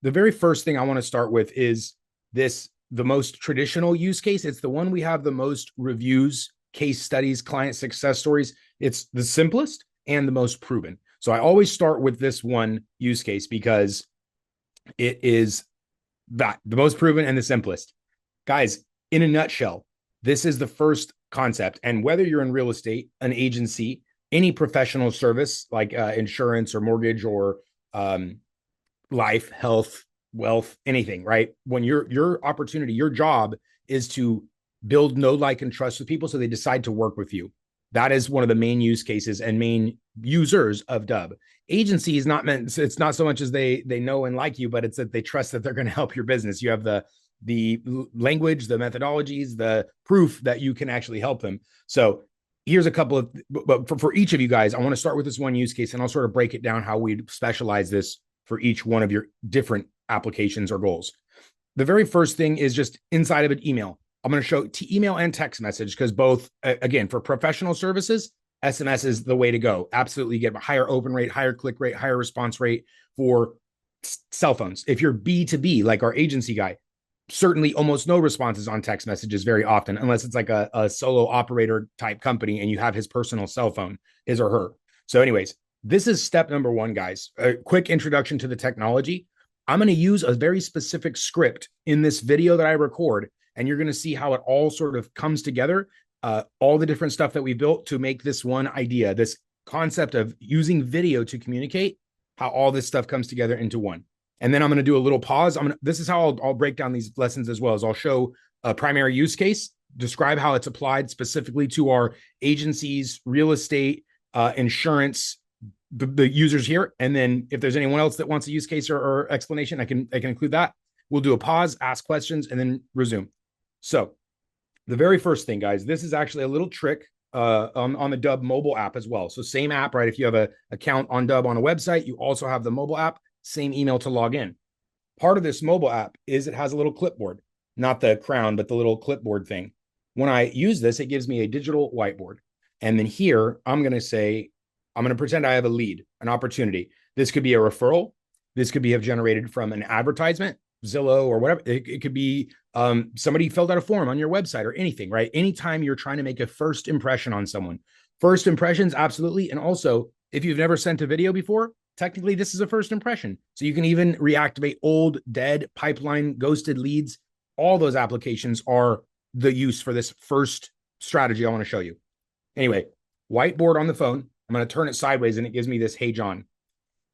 The very first thing I want to start with is the most traditional use case. It's the one we have the most reviews, case studies, client success stories. It's the simplest and the most proven. So I always start with this one use case because it is the most proven and the simplest. Guys, in a nutshell, this is the first concept. And whether you're in real estate, an agency, any professional service like insurance or mortgage or life, health, wealth, anything, right? When your opportunity, your job is to build know, like, and trust with people so they decide to work with you. That is one of the main use cases and main users of Dubb. Agency is not meant, it's not so much as they know and like you, but it's that they trust that they're going to help your business. You have the language, the methodologies, the proof that you can actually help them. So here's a couple of, but for each of you guys, I want to start with this one use case and I'll sort of break it down how we specialize this for each one of your different applications or goals. The very first thing is just inside of an email. I'm going to show email and text message because both, again, for professional services, SMS is the way to go. Absolutely get a higher open rate, higher click rate, higher response rate for cell phones. If you're B2B, like our agency guy, certainly almost no responses on text messages very often, unless it's like a solo operator type company and you have his personal cell phone, his or her. So anyways, this is step number one, guys. A quick introduction to the technology. I'm going to use a very specific script in this video that I record, and you're going to see how it all sort of comes together, all the different stuff that we built to make this one idea, this concept of using video to communicate, how all this stuff comes together into one. And then I'm going to do a little pause. This is how I'll break down these lessons as well. As I'll show a primary use case, describe how it's applied specifically to our agencies, real estate, insurance, the users here. And then if there's anyone else that wants a use case or explanation, I can include that. We'll do a pause, ask questions, and then resume. So the very first thing, guys, this is actually a little trick on the Dubb mobile app as well. So same app, right? If you have an account on Dubb on a website, you also have the mobile app, same email to log in. Part of this mobile app is it has a little clipboard, not the crown, but the little clipboard thing. When I use this, it gives me a digital whiteboard. And then here, I'm going to pretend I have a lead, an opportunity. This could be a referral. This could be generated from an advertisement, Zillow or whatever. It could be somebody filled out a form on your website or anything, right? Anytime you're trying to make a first impression on someone. First impressions, absolutely. And also, if you've never sent a video before, technically this is a first impression. So you can even reactivate old, dead, pipeline, ghosted leads. All those applications are the use for this first strategy I want to show you. Anyway, whiteboard on the phone. I'm going to turn it sideways and it gives me this, "Hey, John."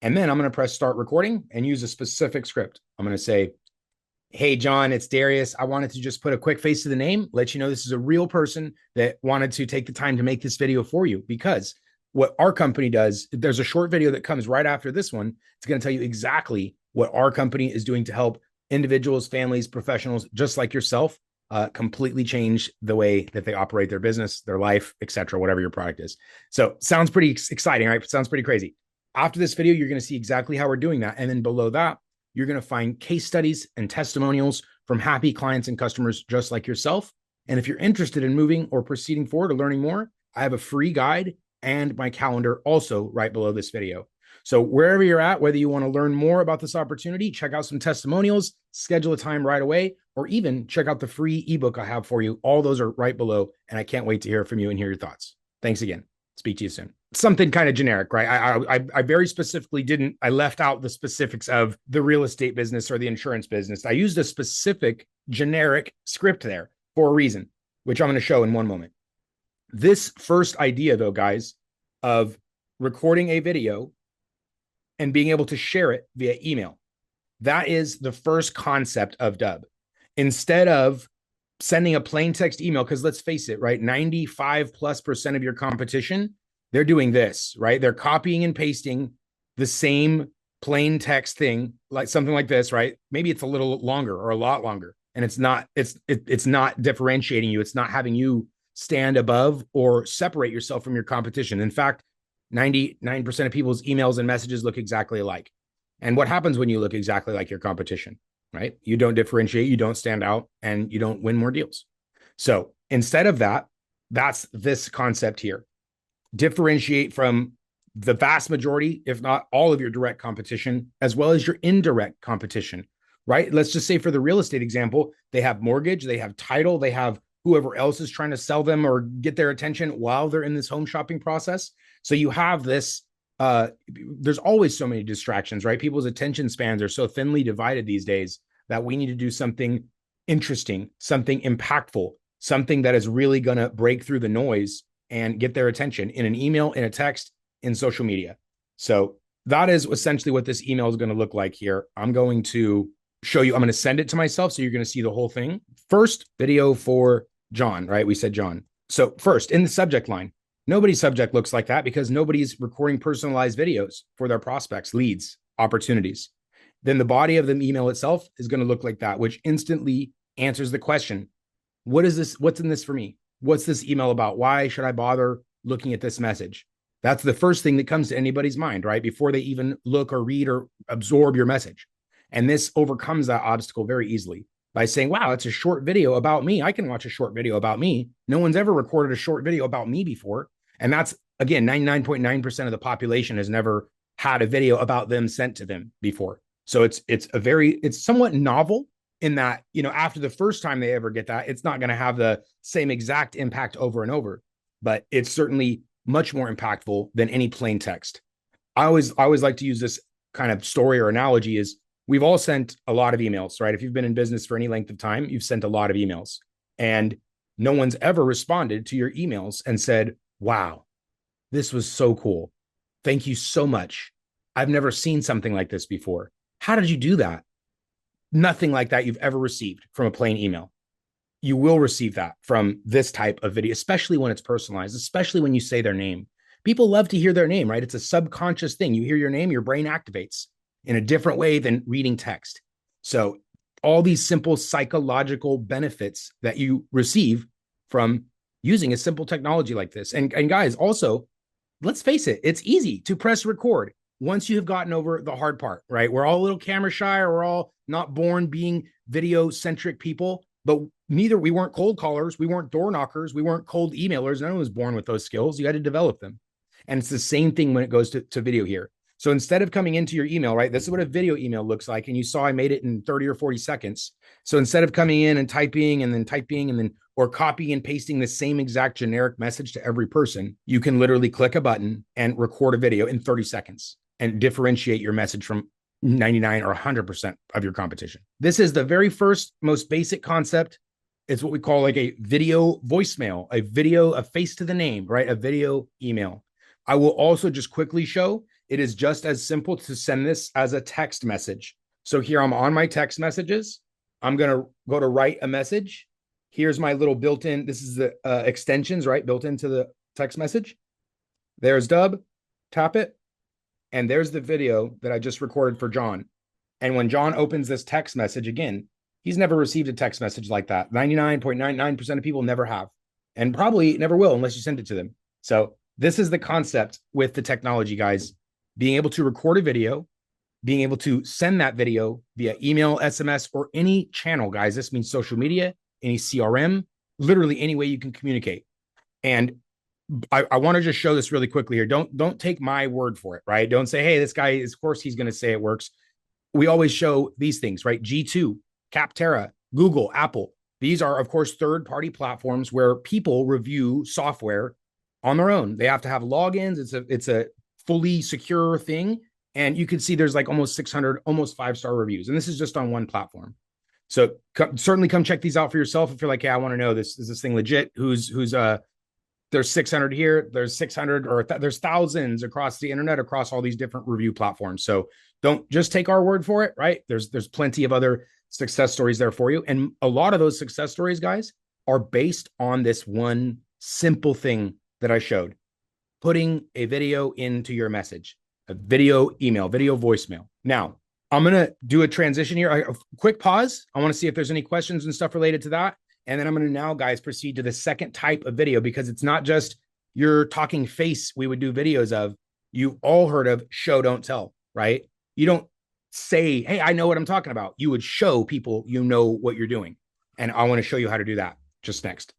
And then I'm going to press start recording and use a specific script. I'm going to say, "Hey, John, it's Darius. I wanted to just put a quick face to the name, let you know this is a real person that wanted to take the time to make this video for you." Because what our company does, there's a short video that comes right after this one. It's going to tell you exactly what our company is doing to help individuals, families, professionals, just like yourself, completely change the way that they operate their business, their life, etc., whatever your product is. So sounds pretty exciting, right? Sounds pretty crazy. After this video, you're going to see exactly how we're doing that. And then below that, you're going to find case studies and testimonials from happy clients and customers just like yourself. And if you're interested in moving or proceeding forward or learning more, I have a free guide and my calendar also right below this video. So wherever you're at, whether you want to learn more about this opportunity, check out some testimonials, schedule a time right away, or even check out the free ebook I have for you. All those are right below, and I can't wait to hear from you and hear your thoughts. Thanks again. Speak to you soon. Something kind of generic, right? I very specifically I left out the specifics of the real estate business or the insurance business. I used a specific generic script there for a reason, which I'm going to show in one moment. This first idea, though, guys, of recording a video and being able to share it via email, that is the first concept of Dubb. Instead of sending a plain text email, because let's face it, right? 95+% of your competition, they're doing this, right? They're copying and pasting the same plain text thing, like something like this, right? Maybe it's a little longer or a lot longer, and it's not differentiating you. It's not having you stand above or separate yourself from your competition. In fact, 99% of people's emails and messages look exactly alike. And what happens when you look exactly like your competition, right? You don't differentiate, you don't stand out, and you don't win more deals. So instead of that, that's this concept here. Differentiate from the vast majority, if not all of your direct competition, as well as your indirect competition, right? Let's just say for the real estate example, they have mortgage, they have title, they have whoever else is trying to sell them or get their attention while they're in this home shopping process. So you have this, there's always so many distractions, right? People's attention spans are so thinly divided these days that we need to do something interesting, something impactful, something that is really going to break through the noise and get their attention in an email, in a text, in social media. So that is essentially what this email is going to look like here. I'm going to show you, I'm going to send it to myself. So you're going to see the whole thing. First, video for John, right? We said John. So first, in the subject line, nobody's subject looks like that because nobody's recording personalized videos for their prospects, leads, opportunities. Then the body of the email itself is going to look like that, which instantly answers the question, what is this? What's in this for me? What's this email about? Why should I bother looking at this message? That's the first thing that comes to anybody's mind, right? Before they even look or read or absorb your message. And this overcomes that obstacle very easily by saying, wow, it's a short video about me. I can watch a short video about me. No one's ever recorded a short video about me before. And that's, again, 99.9% of the population has never had a video about them sent to them before. So it's somewhat novel in that, after the first time they ever get that, it's not going to have the same exact impact over and over, but it's certainly much more impactful than any plain text. I always like to use this kind of story or analogy is we've all sent a lot of emails, right? If you've been in business for any length of time, you've sent a lot of emails and no one's ever responded to your emails and said, wow, this was so cool. Thank you so much. I've never seen something like this before. How did you do that? Nothing like that you've ever received from a plain email. You will receive that from this type of video, especially when it's personalized, especially when you say their name. People love to hear their name, right? It's a subconscious thing. You hear your name, your brain activates in a different way than reading text. So all these simple psychological benefits that you receive from using a simple technology like this. And guys, also, let's face it, it's easy to press record once you have gotten over the hard part, right? We're all a little camera shy, or we're all not born being video-centric people, but we weren't cold callers, we weren't door knockers, we weren't cold emailers. No one was born with those skills. You had to develop them. And it's the same thing when it goes to video here. So instead of coming into your email, right, this is what a video email looks like. And you saw I made it in 30 or 40 seconds. So instead of coming in and typing or copying and pasting the same exact generic message to every person, you can literally click a button and record a video in 30 seconds and differentiate your message from 99 or 100% of your competition. This is the very first, most basic concept. It's what we call like a video voicemail, a face to the name, right? A video email. I will also just quickly show it is just as simple to send this as a text message. So here I'm on my text messages. I'm going to go to write a message. Here's my little built-in, this is the extensions, right? Built into the text message. There's Dubb, tap it. And there's the video that I just recorded for John. And when John opens this text message again, he's never received a text message like that. 99.99% of people never have, and probably never will unless you send it to them. So this is the concept with the technology, guys. Being able to record a video, being able to send that video via email, SMS, or any channel, guys. This means social media, any CRM, literally any way you can communicate. And I want to just show this really quickly here. Don't take my word for it, right? Don't say, hey, this guy is, of course, he's going to say it works. We always show these things, right? G2, Capterra, Google, Apple. These are, of course, third-party platforms where people review software on their own. They have to have logins. It's a fully secure thing. And you can see there's like almost 600, almost 5-star reviews. And this is just on one platform. So certainly come check these out for yourself. If you're like, hey, I want to know this, is this thing legit? There's 600 here, there's 600, or there's thousands across the internet, across all these different review platforms. So don't just take our word for it, right? There's plenty of other success stories there for you. And a lot of those success stories, guys, are based on this one simple thing that I showed. Putting a video into your message, a video email, video voicemail. Now, I'm going to do a transition here. A quick pause. I want to see if there's any questions and stuff related to that. And then I'm going to now, guys, proceed to the second type of video, because it's not just your talking face we would do videos of. You've all heard of show, don't tell, right? You don't say, hey, I know what I'm talking about. You would show people you know what you're doing. And I want to show you how to do that just next.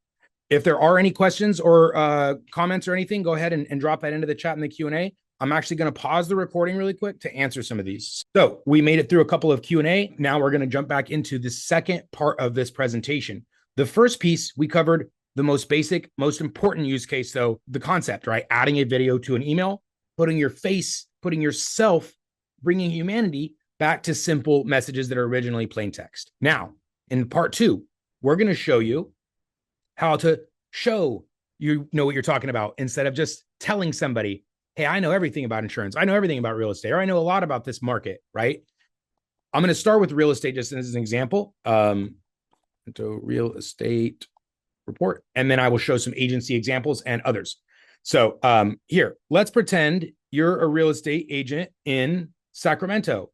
If there are any questions or comments or anything, go ahead and drop that into the chat in the Q&A. I'm actually going to pause the recording really quick to answer some of these. So we made it through a couple of Q&A. Now we're going to jump back into the second part of this presentation. The first piece, we covered the most basic, most important use case, though, the concept, right? Adding a video to an email, putting your face, putting yourself, bringing humanity back to simple messages that are originally plain text. Now, in part two, we're going to show you how to show you know what you're talking about instead of just telling somebody, hey, I know everything about insurance. I know everything about real estate, or I know a lot about this market, right? I'm going to start with real estate just as an example. So real estate report, and then I will show some agency examples and others. So here, let's pretend you're a real estate agent in Sacramento.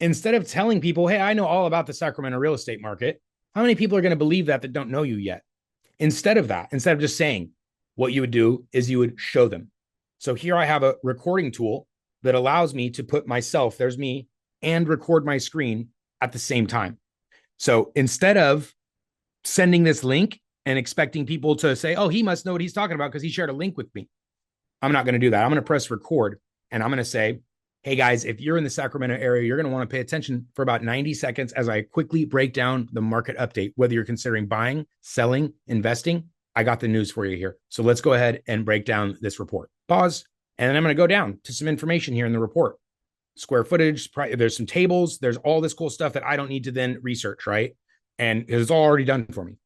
Instead of telling people, hey, I know all about the Sacramento real estate market, how many people are going to believe that don't know you yet? Instead of that, instead of just saying, what you would do is you would show them. So here I have a recording tool that allows me to put myself, there's me, and record my screen at the same time. So instead of sending this link and expecting people to say, oh, he must know what he's talking about because he shared a link with me, I'm not going to do that. I'm going to press record and I'm going to say, hey guys, if you're in the Sacramento area, you're going to want to pay attention for about 90 seconds as I quickly break down the market update, whether you're considering buying, selling, investing. I got the news for you here. So let's go ahead and break down this report. Pause. And then I'm going to go down to some information here in the report. Square footage, there's some tables, there's all this cool stuff that I don't need to then research, right? And it's all already done for me.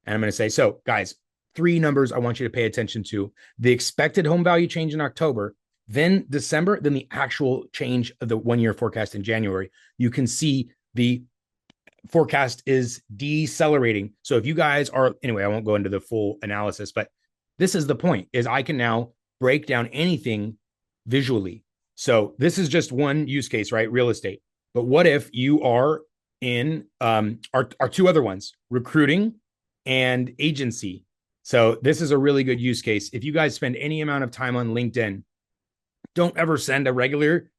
And I'm going to say, so guys, 3 numbers I want you to pay attention to: the expected home value change in October, then December, then the actual change of the 1-year forecast in January. You can see the forecast is decelerating. So if you guys are, anyway, I won't go into the full analysis, but this is the point, is I can now break down anything visually. So this is just one use case, right? Real estate. But what if you are in our 2 other ones, recruiting and agency? So this is a really good use case. If you guys spend any amount of time on LinkedIn, don't ever send a regular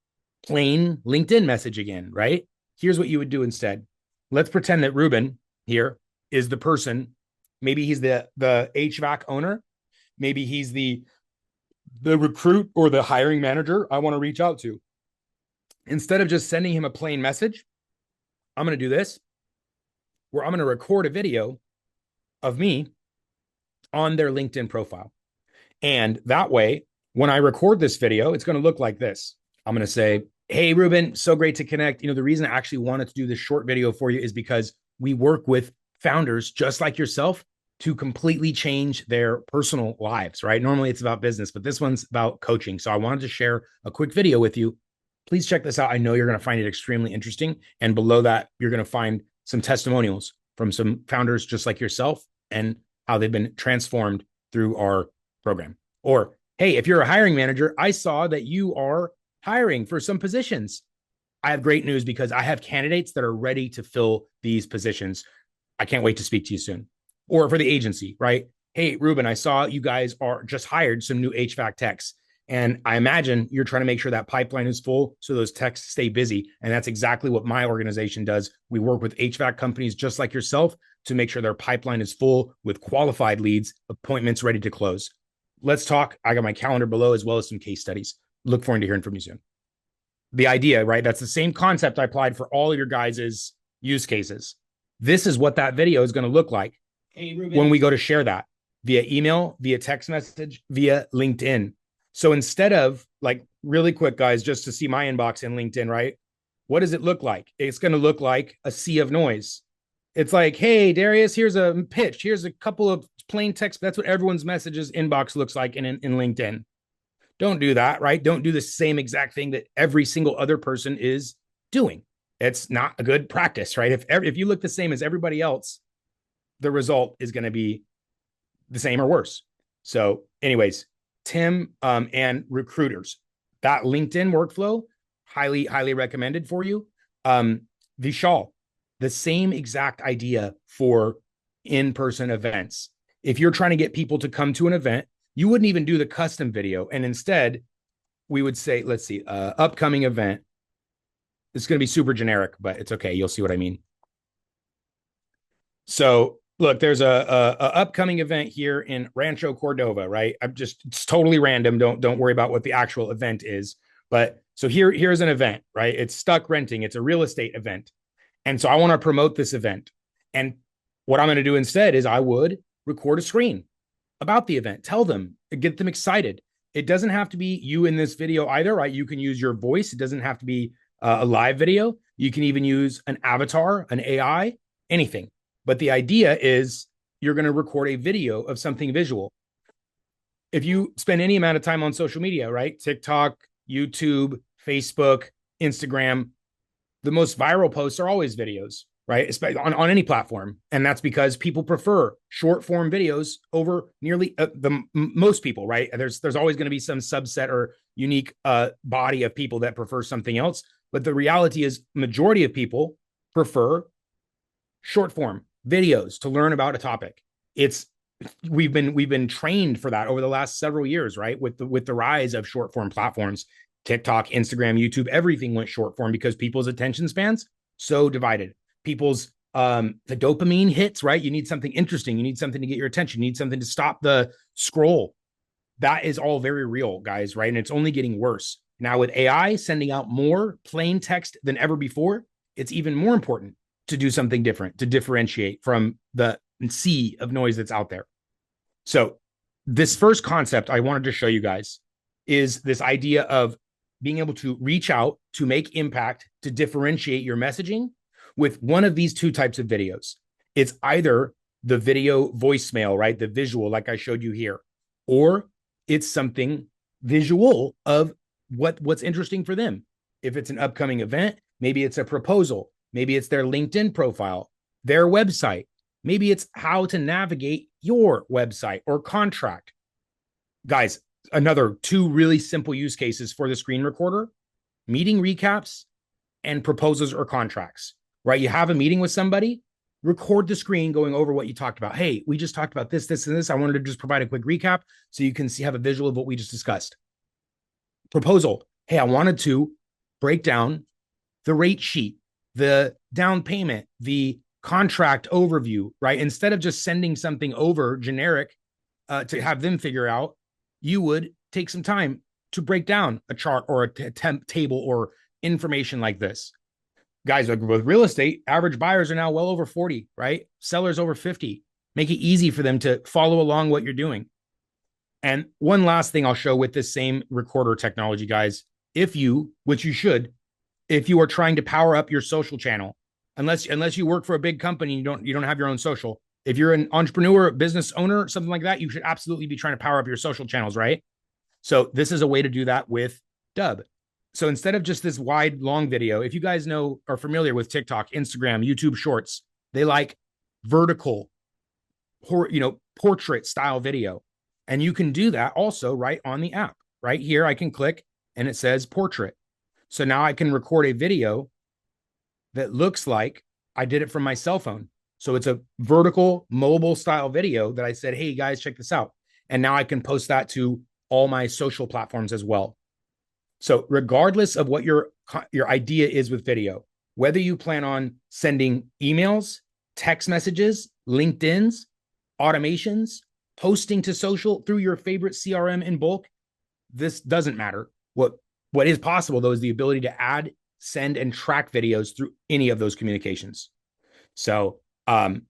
plain LinkedIn message again, right? Here's what you would do instead. Let's pretend that Ruben here is the person. Maybe he's the HVAC owner. Maybe he's the recruit or the hiring manager I want to reach out to. Instead of just sending him a plain message, I'm going to do this, where I'm going to record a video of me on their LinkedIn profile. And that way, when I record this video, it's going to look like this. I'm going to say, hey, Ruben, so great to connect. The reason I actually wanted to do this short video for you is because we work with founders just like yourself to completely change their personal lives, right? Normally it's about business, but this one's about coaching. So I wanted to share a quick video with you. Please check this out. I know you're going to find it extremely interesting. And below that, you're going to find some testimonials from some founders just like yourself and how they've been transformed through our program. Or, hey, if you're a hiring manager, I saw that you are hiring for some positions. I have great news because I have candidates that are ready to fill these positions. I can't wait to speak to you soon. Or for the agency, right? Hey, Ruben, I saw you guys are just hired some new HVAC techs. And I imagine you're trying to make sure that pipeline is full so those techs stay busy. And that's exactly what my organization does. We work with HVAC companies just like yourself to make sure their pipeline is full with qualified leads, appointments ready to close. Let's talk. I got my calendar below as well as some case studies. Look forward to hearing from you soon. The idea, right? That's the same concept I applied for all of your guys' use cases. This is what that video is going to look like when we go to share that via email, via text message, via LinkedIn. So instead of, like, really quick, guys, just to see my inbox in LinkedIn, right? What does it look like? It's going to look like a sea of noise. It's like, hey, Darius, here's a pitch. Here's a couple of plain text. That's what everyone's messages inbox looks like in LinkedIn. Don't do that, right? Don't do the same exact thing that every single other person is doing. It's not a good practice, right? If you look the same as everybody else, the result is going to be the same or worse. So anyways, Tim and recruiters, that LinkedIn workflow, highly, highly recommended for you. Vishal, the same exact idea for in-person events. If you're trying to get people to come to an event, you wouldn't even do the custom video. And instead, we would say, let's see, upcoming event. It's going to be super generic, but it's okay. You'll see what I mean. So Look, there's a upcoming event here in Rancho Cordova, right? It's totally random. Don't worry about what the actual event is. But so here's an event, right? It's Stuck Renting. It's a real estate event. And so I want to promote this event. And what I'm going to do instead is I would record a screen about the event, tell them, get them excited. It doesn't have to be you in this video either, right? You can use your voice. It doesn't have to be a live video. You can even use an avatar, an AI, anything. But the idea is you're going to record a video of something visual. If you spend any amount of time on social media, right? TikTok, YouTube, Facebook, Instagram, the most viral posts are always videos, right? Especially on any platform. And that's because people prefer short form videos over nearly most people, right? There's always going to be some subset or unique body of people that prefer something else. But the reality is majority of people prefer short form videos to learn about a topic. We've been trained for that over the last several years, right? With the rise of short form platforms, TikTok, Instagram, YouTube, everything went short form because people's attention spans so divided. People's the dopamine hits, right? You need something interesting. You need something to get your attention. You need something to stop the scroll. That is all very real, guys, right? And it's only getting worse. Now with AI sending out more plain text than ever before, it's even more important to do something different, to differentiate from the sea of noise that's out there. So this first concept I wanted to show you guys is this idea of being able to reach out, to make impact, to differentiate your messaging with one of these two types of videos. It's either the video voicemail, right? The visual, like I showed you here, or it's something visual of what's interesting for them. If it's an upcoming event, maybe it's a proposal, maybe it's their LinkedIn profile, their website, maybe it's how to navigate your website or contract. Guys, another two really simple use cases for the screen recorder: meeting recaps and proposals or contracts, right? You have a meeting with somebody, record the screen going over what you talked about. Hey, we just talked about this, this, and this. I wanted to just provide a quick recap so you can have a visual of what we just discussed. Proposal. Hey, I wanted to break down the rate sheet, the down payment, the contract overview, right? Instead of just sending something over generic to have them figure out, you would take some time to break down a chart or a table or information like this. Guys, with real estate, average buyers are now well over 40, right? Sellers over 50. Make it easy for them to follow along what you're doing. And one last thing I'll show with this same recorder technology, guys, which you should, if you are trying to power up your social channel, unless you work for a big company, you don't have your own social. If you're an entrepreneur, business owner, something like that, you should absolutely be trying to power up your social channels, right? So this is a way to do that with Dubb. So instead of just this wide, long video, if you guys are familiar with TikTok, Instagram, YouTube Shorts, they like vertical, portrait style video. And you can do that also right on the app. Right here, I can click and it says portrait. So now I can record a video that looks like I did it from my cell phone. So it's a vertical mobile style video that I said, hey guys, check this out. And now I can post that to all my social platforms as well. So regardless of what your idea is with video, whether you plan on sending emails, text messages, LinkedIn's, automations, posting to social through your favorite CRM in bulk, this doesn't matter. What is possible though is the ability to add, send, and track videos through any of those communications. So I'm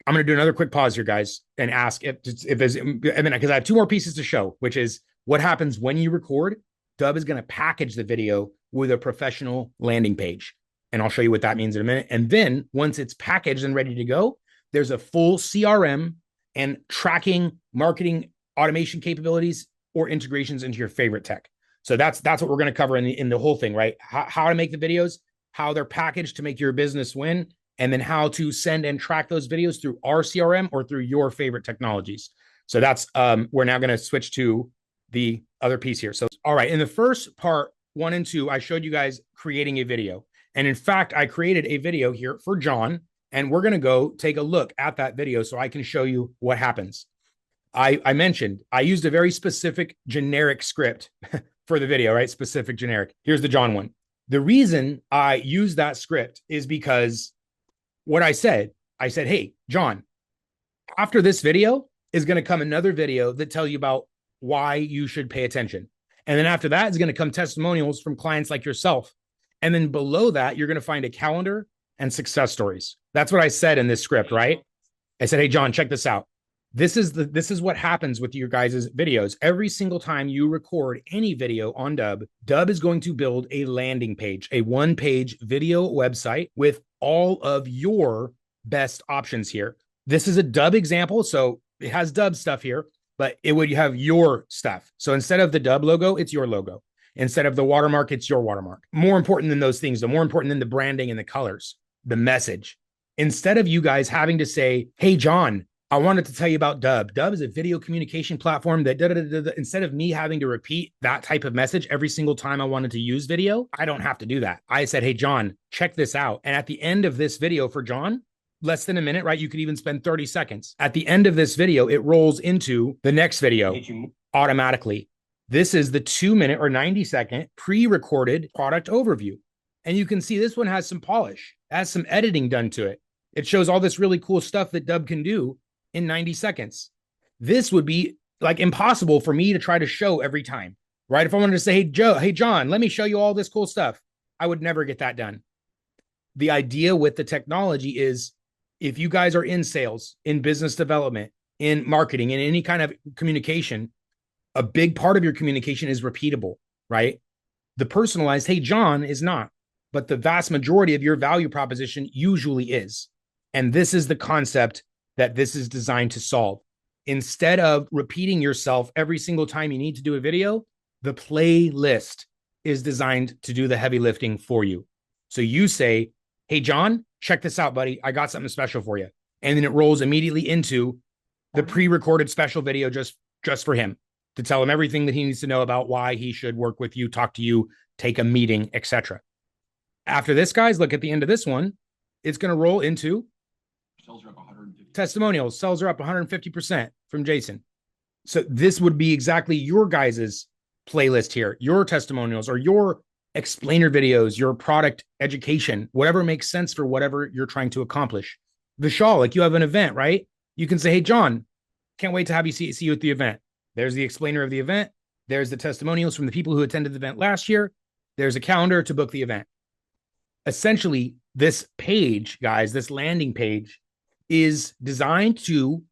going to do another quick pause here, guys, and ask if there's, because I have two more pieces to show, which is what happens when you record. Dubb is going to package the video with a professional landing page. And I'll show you what that means in a minute. And then once it's packaged and ready to go, there's a full CRM and tracking, marketing, automation capabilities or integrations into your favorite tech. So that's what we're going to cover in the whole thing, right? How to make the videos, how they're packaged to make your business win, and then how to send and track those videos through our CRM or through your favorite technologies. So that's we're now going to switch to the other piece here. So, all right, in the first part 1 and 2, I showed you guys creating a video. And in fact, I created a video here for John, and we're going to go take a look at that video so I can show you what happens. I mentioned I used a very specific generic script for the video, right? Specific generic. Here's the John one. The reason I use that script is because what I said, I said, hey, John, after this video is going to come another video that tells you about why you should pay attention. And then after that is going to come testimonials from clients like yourself. And then below that, you're going to find a calendar and success stories. That's what I said in this script, right? I said, hey, John, check this out. This is what happens with your guys' videos. Every single time you record any video on Dubb, Dubb is going to build a landing page, a one-page video website with all of your best options here. This is a Dubb example, so it has Dubb stuff here, but it would have your stuff. So instead of the Dubb logo, it's your logo. Instead of the watermark, it's your watermark. More important than those things, though, more important than the branding and the colors, the message. Instead of you guys having to say, hey, John, I wanted to tell you about Dubb. Dubb is a video communication platform that instead of me having to repeat that type of message every single time I wanted to use video, I don't have to do that. I said, hey, John, check this out. And at the end of this video for John, less than a minute, right? You could even spend 30 seconds. At the end of this video, it rolls into the next video automatically. This is the 2-minute or 90-second pre-recorded product overview. And you can see this one has some polish, has some editing done to it. It shows all this really cool stuff that Dubb can do in 90 seconds. This would be like impossible for me to try to show every time, right? If I wanted to say, hey, John, let me show you all this cool stuff, I would never get that done. The idea with the technology is if you guys are in sales, in business development, in marketing, in any kind of communication, a big part of your communication is repeatable, right? The personalized, hey, John, is not, but the vast majority of your value proposition usually is. And this is the concept that this is designed to solve. Instead of repeating yourself every single time you need to do a video, the playlist is designed to do the heavy lifting for you. So you say, hey, John, check this out, buddy. I got something special for you. And then it rolls immediately into the pre-recorded special video just for him to tell him everything that he needs to know about why he should work with you, talk to you, take a meeting, etc. After this, guys, look at the end of this one. It's going to roll into testimonials. Sales are up 150% from Jason. So this would be exactly your guys's playlist here, your testimonials or your explainer videos, your product education, whatever makes sense for whatever you're trying to accomplish. Vishal, like you have an event, right? You can say, hey, John, can't wait to have you see you at the event. There's the explainer of the event. There's the testimonials from the people who attended the event last year. There's a calendar to book the event. Essentially, this page, guys, this landing page is designed to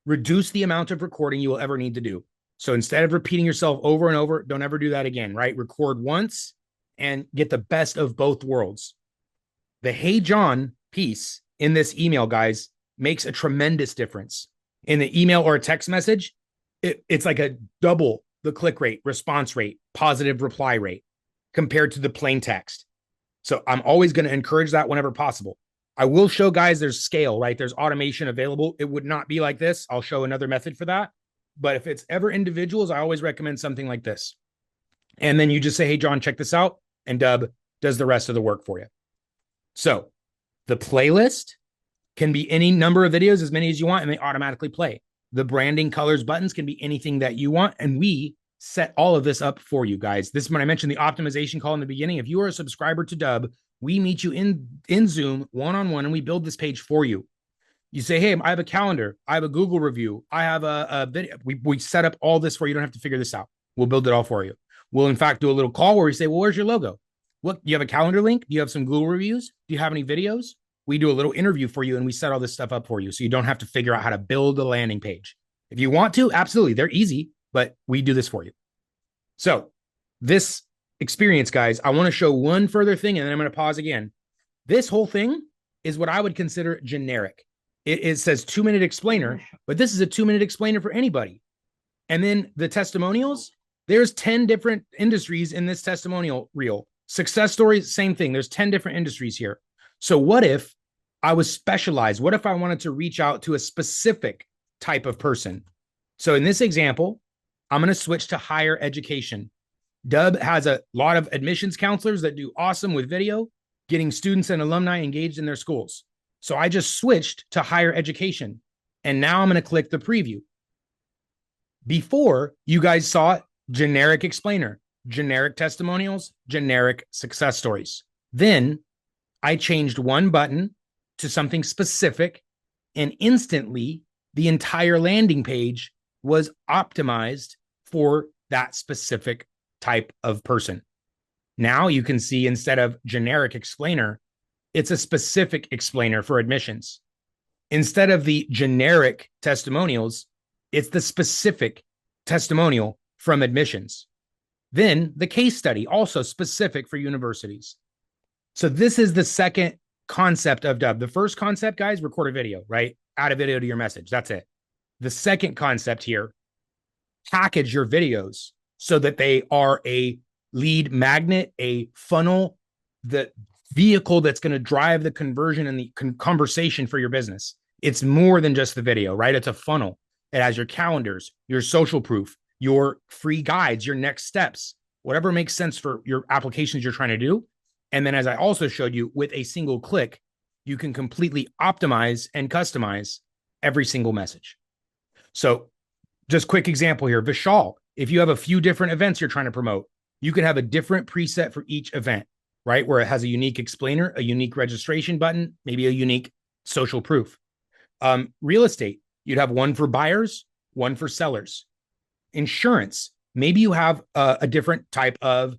reduce the amount of recording you will ever need to do. So instead of repeating yourself over and over, don't ever do that again, right? Record once and get the best of both worlds. The Hey John piece in this email, guys, makes a tremendous difference. In the email or a text message, it's like a double the click rate, response rate, positive reply rate compared to the plain text. So I'm always going to encourage that whenever possible. I will show guys there's scale, right? There's automation available. It would not be like this. I'll show another method for that. But if it's ever individuals, I always recommend something like this. And then you just say, hey, John, check this out. And Dubb does the rest of the work for you. So the playlist can be any number of videos, as many as you want, and they automatically play. The branding, colors, buttons can be anything that you want. And we set all of this up for you guys. This is when I mentioned the optimization call in the beginning. If you are a subscriber to Dubb, we meet you in Zoom one-on-one and we build this page for you. You say, hey, I have a calendar. I have a Google review. I have a video. We set up all this for you. You don't have to figure this out. We'll build it all for you. We'll, in fact, do a little call where we say, well, where's your logo? Look, do you have a calendar link? Do you have some Google reviews? Do you have any videos? We do a little interview for you and we set all this stuff up for you. So you don't have to figure out how to build a landing page. If you want to, absolutely. They're easy, but we do this for you. So this experience, guys, I want to show one further thing and then I'm going to pause again. This whole thing is what I would consider generic. It says 2-minute explainer, but this is a 2-minute explainer for anybody. And then the testimonials, there's 10 different industries in this testimonial reel. Success stories, same thing. There's 10 different industries here. So what if I was specialized? What if I wanted to reach out to a specific type of person? So in this example, I'm going to switch to higher education. Dubb has a lot of admissions counselors that do awesome with video, getting students and alumni engaged in their schools. So I just switched to higher education. And now I'm going to click the preview. Before, you guys saw generic explainer, generic testimonials, generic success stories. Then I changed one button to something specific And instantly, the entire landing page was optimized for that specific type of person. Now you can see instead of generic explainer, it's a specific explainer for admissions. Instead of the generic testimonials, it's the specific testimonial from admissions. Then the case study, also specific for universities. So this is the second concept of Dubb. The first concept, guys, record a video, right? Add a video to your message. That's it. The second concept here, package your videos so that they are a lead magnet, a funnel, the vehicle that's going to drive the conversion and the conversation for your business. It's more than just the video, right? It's a funnel. It has your calendars, your social proof, your free guides, your next steps, whatever makes sense for your applications you're trying to do. And then, as I also showed you, with a single click, you can completely optimize and customize every single message. So just quick example here, Vishal, if you have a few different events you're trying to promote, you can have a different preset for each event, right? Where it has a unique explainer, a unique registration button, maybe a unique social proof. Real estate, you'd have one for buyers, one for sellers. Insurance, maybe you have a different type of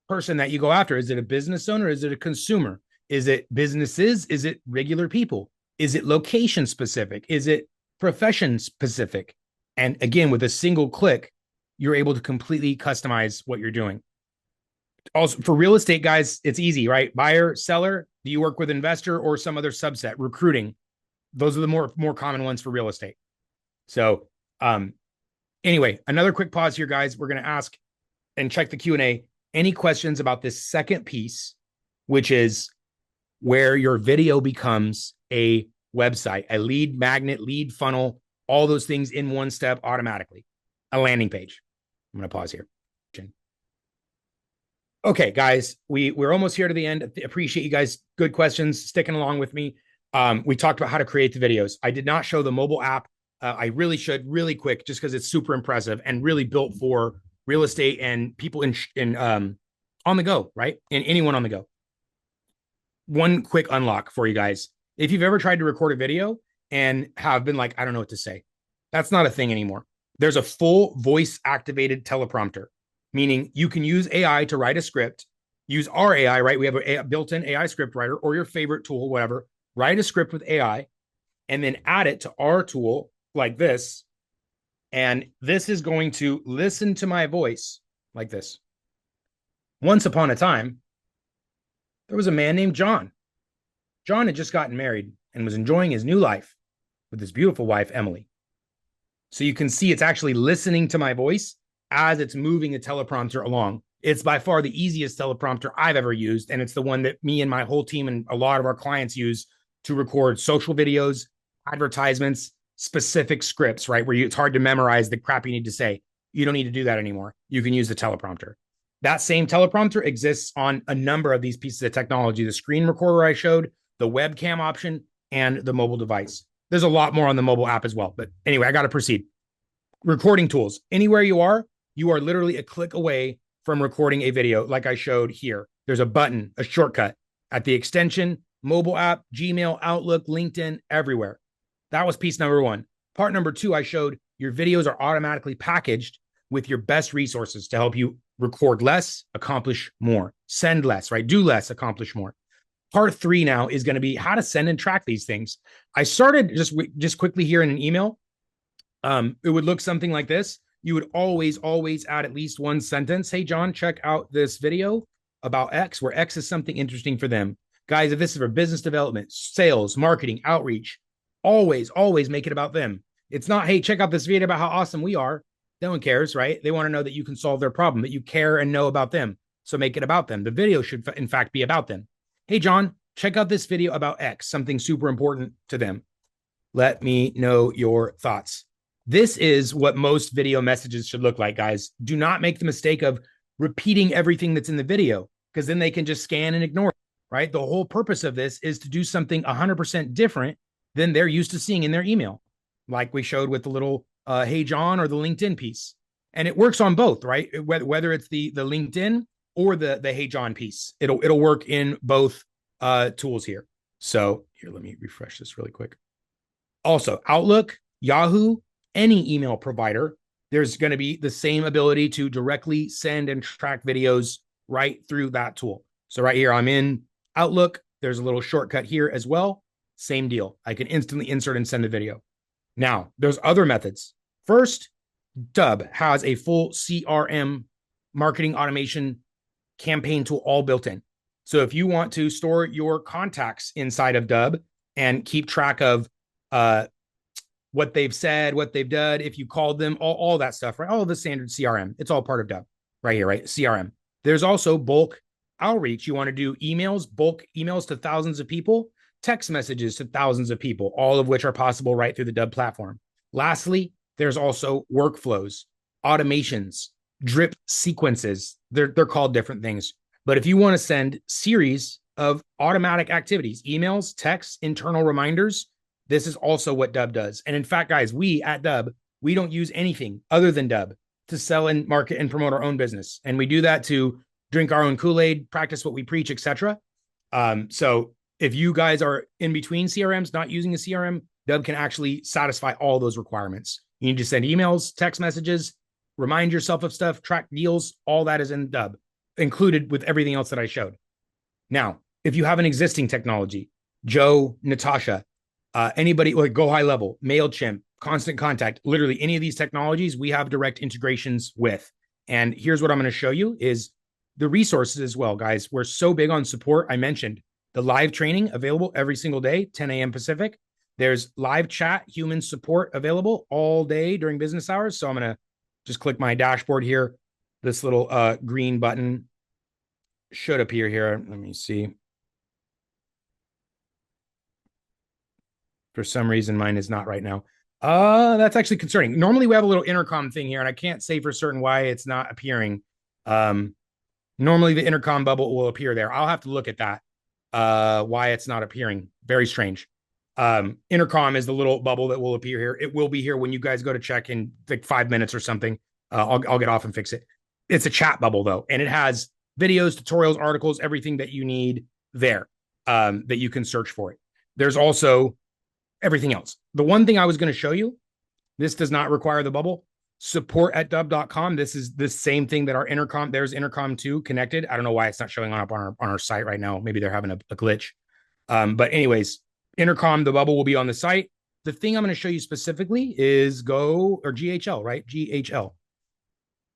person that you go after. Is it a business owner? Is it a consumer? Is it businesses? Is it regular people? Is it location specific? Is it profession specific? And again, with a single click, you're able to completely customize what you're doing. Also, for real estate, guys, it's easy, right? Buyer, seller, do you work with investor or some other subset? Recruiting. Those are the more common ones for real estate. So anyway, another quick pause here, guys. We're going to ask and check the Q&A. Any questions about this second piece, which is where your video becomes a website, a lead magnet, lead funnel, all those things in one step automatically, a landing page. I'm going to pause here. Okay, guys, we're almost here to the end. Appreciate you guys. Good questions, sticking along with me. We talked about how to create the videos. I did not show the mobile app. I really should, really quick, just because it's super impressive and really built for real estate and people in on the go, right? And anyone on the go. One quick unlock for you guys. If you've ever tried to record a video and have been like, I don't know what to say, that's not a thing anymore. There's a full voice activated teleprompter, meaning you can use AI to write a script, use our AI, right? We have a built-in AI script writer or your favorite tool, whatever, write a script with AI and then add it to our tool like this. And this is going to listen to my voice like this. Once upon a time, there was a man named John. John had just gotten married and was enjoying his new life with his beautiful wife, Emily. So you can see it's actually listening to my voice as it's moving a teleprompter along. It's by far the easiest teleprompter I've ever used. And it's the one that me and my whole team and a lot of our clients use to record social videos, advertisements, specific scripts, right? Where it's hard to memorize the crap you need to say. You don't need to do that anymore. You can use the teleprompter. That same teleprompter exists on a number of these pieces of technology, the screen recorder I showed, the webcam option, and the mobile device. There's a lot more on the mobile app as well. But anyway, I got to proceed. Recording tools. Anywhere you are literally a click away from recording a video like I showed here. There's a button, a shortcut at the extension, mobile app, Gmail, Outlook, LinkedIn, everywhere. That was piece number one. Part number two, I showed your videos are automatically packaged with your best resources to help you record less, accomplish more, send less, right? Do less, accomplish more. Part three now is going to be how to send and track these things. I started just quickly here in an email. It would look something like this. You would always add at least one sentence. Hey, John, check out this video about X, where X is something interesting for them. Guys, if this is for business development, sales, marketing, outreach, always make it about them. It's not, hey, check out this video about how awesome we are. No one cares, right? They want to know that you can solve their problem, that you care and know about them. So make it about them. The video should, in fact, be about them. Hey, John, check out this video about X, something super important to them. Let me know your thoughts. This is what most video messages should look like, guys. Do not make the mistake of repeating everything that's in the video, because then they can just scan and ignore it, right? The whole purpose of this is to do something 100% different than they're used to seeing in their email, like we showed with the little Hey John or the LinkedIn piece. And it works on both, right? Whether it's the LinkedIn or the Hey John piece, it'll work in both tools here. So here, let me refresh this really quick. Also, Outlook, Yahoo, any email provider, there's going to be the same ability to directly send and track videos right through that tool. So right here, I'm in Outlook. There's a little shortcut here as well. Same deal. I can instantly insert and send a video. Now, there's other methods. First, Dubb has a full CRM marketing automation campaign tool all built in. So if you want to store your contacts inside of Dubb and keep track of what they've said, what they've done, if you called them, all that stuff, right? All the standard CRM. It's all part of Dubb right here, right? CRM. There's also bulk outreach. You want to do emails, bulk emails to thousands of people, text messages to thousands of people, all of which are possible right through the Dubb platform. Lastly, there's also workflows, automations, drip sequences. They're called different things. But if you want to send series of automatic activities, emails, texts, internal reminders, this is also what Dubb does. And in fact, guys, we at Dubb, we don't use anything other than Dubb to sell and market and promote our own business. And we do that to drink our own Kool-Aid, practice what we preach, etc. So if you guys are in between CRMs, not using a CRM, Dubb can actually satisfy all those requirements. You need to send emails, text messages, remind yourself of stuff, track deals, all that is in Dubb, included with everything else that I showed. Now, if you have an existing technology, Joe, Natasha, anybody like Go High Level, MailChimp, Constant Contact, literally any of these technologies, we have direct integrations with. And here's what I'm going to show you is the resources as well, guys. We're so big on support. I mentioned the live training available every single day, 10 a.m. Pacific. There's live chat, human support available all day during business hours. So I'm going to just click my dashboard here. This little green button should appear here. Let me see. For some reason, mine is not right now. That's actually concerning. Normally, we have a little intercom thing here, and I can't say for certain why it's not appearing. Normally, the intercom bubble will appear there. I'll have to look at that. Why it's not appearing. Very strange. Intercom is the little bubble that will appear here. It will be here when you guys go to check in like 5 minutes or something. I'll get off and fix it. It's a chat bubble though, and it has videos, tutorials, articles, everything that you need there that you can search for it. There's also everything else. The one thing I was going to show you, this does not require the bubble. Support at dubb.com. This is the same thing that our intercom, there's intercom 2 connected. I don't know why it's not showing up on our site right now. Maybe they're having a glitch. But anyways, intercom, the bubble will be on the site. The thing I'm going to show you specifically is GHL, right? GHL.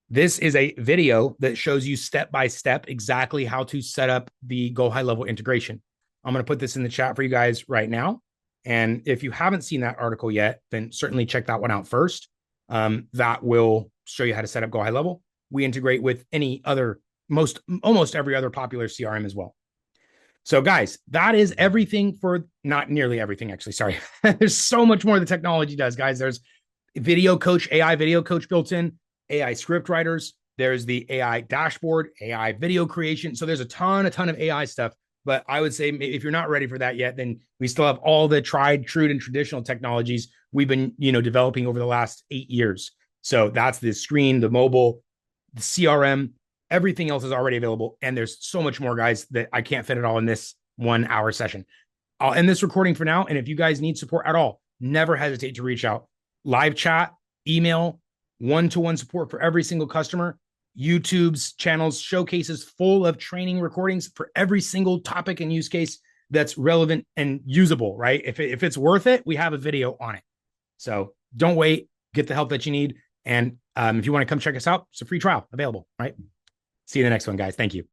This is a video that shows you step by step exactly how to set up the Go High Level integration. I'm going to put this in the chat for you guys right now. And if you haven't seen that article yet, then certainly check that one out first. That will show you how to set up Go High Level. We integrate with any other, almost every other popular CRM as well. So guys, that is everything for, not nearly everything actually, sorry. There's so much more the technology does, guys. There's video coach, AI video coach built in, AI script writers. There's the AI dashboard, AI video creation. So there's a ton of AI stuff. But I would say if you're not ready for that yet, then we still have all the tried, true, and traditional technologies we've been, developing over the last 8 years. So that's the screen, the mobile, the CRM, everything else is already available. And there's so much more, guys, that I can't fit it all in this 1 hour session. I'll end this recording for now. And if you guys need support at all, never hesitate to reach out. Live chat, email, one-to-one support for every single customer. YouTube's channels, showcases full of training recordings for every single topic and use case that's relevant and usable, right? If it's worth it, we have a video on it. So don't wait, get the help that you need. And if you want to come check us out, it's a free trial available, right? See you in the next one, guys. Thank you.